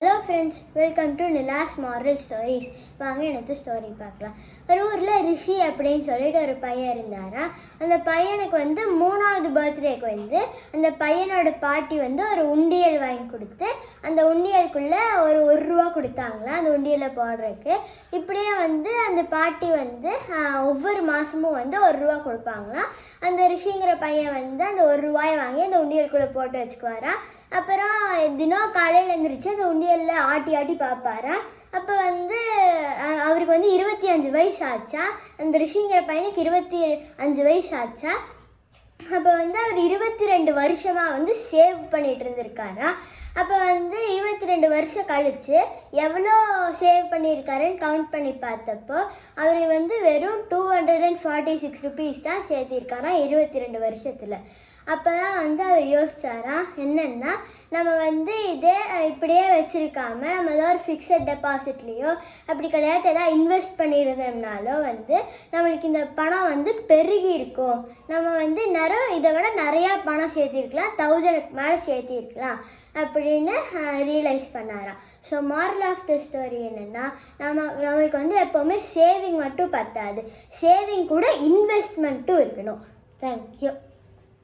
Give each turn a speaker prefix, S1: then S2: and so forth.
S1: Hello friends, welcome to Nila's moral stories. வாங்க எனக்கு story பார்க்கலாம். ஒரு ஊரில் ரிஷி அப்படின்னு சொல்லிட்டு ஒரு பையன் இருந்தாரா. அந்த பையனுக்கு 3வது பர்த்டேக்கு அந்த பையனோட பாட்டி ஒரு உண்டியல் வாங்கி கொடுத்து அந்த உண்டியலுக்குள்ளே ஒரு ரூபா கொடுத்தாங்களா அந்த உண்டியலை போடுறதுக்கு. இப்படியே அந்த பாட்டி ஒவ்வொரு மாதமும் ஒரு ரூபா கொடுப்பாங்களாம். அந்த ரிஷிங்கிற பையன் அந்த ஒரு ரூபாயை வாங்கி அந்த உண்டியலுக்குள்ளே போட்டு வச்சுக்குவாரா. அப்புறம் தினம் காலையில் எழுந்திரிச்சு அந்த உண்டியலில் ஆட்டி ஆட்டி பார்ப்பாரா. அப்போ அவருக்கு 25 வயசு ஆச்சா. அந்த ரிஷிங்கிற பையனுக்கு 25 வயசு ஆச்சா. அப்போ அவர் 22 வருஷமாக சேவ் பண்ணிகிட்டு இருந்திருக்காரா. அப்போ 22 வருஷம் கழித்து எவ்வளோ சேவ் பண்ணியிருக்காருன்னு கவுண்ட் பண்ணி பார்த்தப்போ அவர் வெறும் 246 ருபீஸ் தான் சேர்த்திருக்காராம் 22 வருஷத்தில். அப்போ தான் அவர் யோசிச்சாரா, என்னென்னா நம்ம இதே இப்படியே வச்சுருக்காம நம்ம ஏதோ ஒரு ஃபிக்ஸட் டெபாசிட்லேயோ அப்படி கிடையாது ஏதாவது இன்வெஸ்ட் பண்ணியிருந்தோம்னாலோ நம்மளுக்கு இந்த பணம் பெருகி இருக்கும். நம்ம இதை விட நிறையா பணம் சேர்த்திருக்கலாம், 1000க்கு மேலே சேர்த்திருக்கலாம் அப்படின்னு ரியலைஸ் பண்ணாராம். So moral of the story என்னென்னா, நம்மளுக்கு எப்போவுமே சேவிங் மட்டும் பத்தாது, சேவிங் கூட இன்வெஸ்ட்மெண்ட்டும் இருக்கணும். தேங்க்யூ.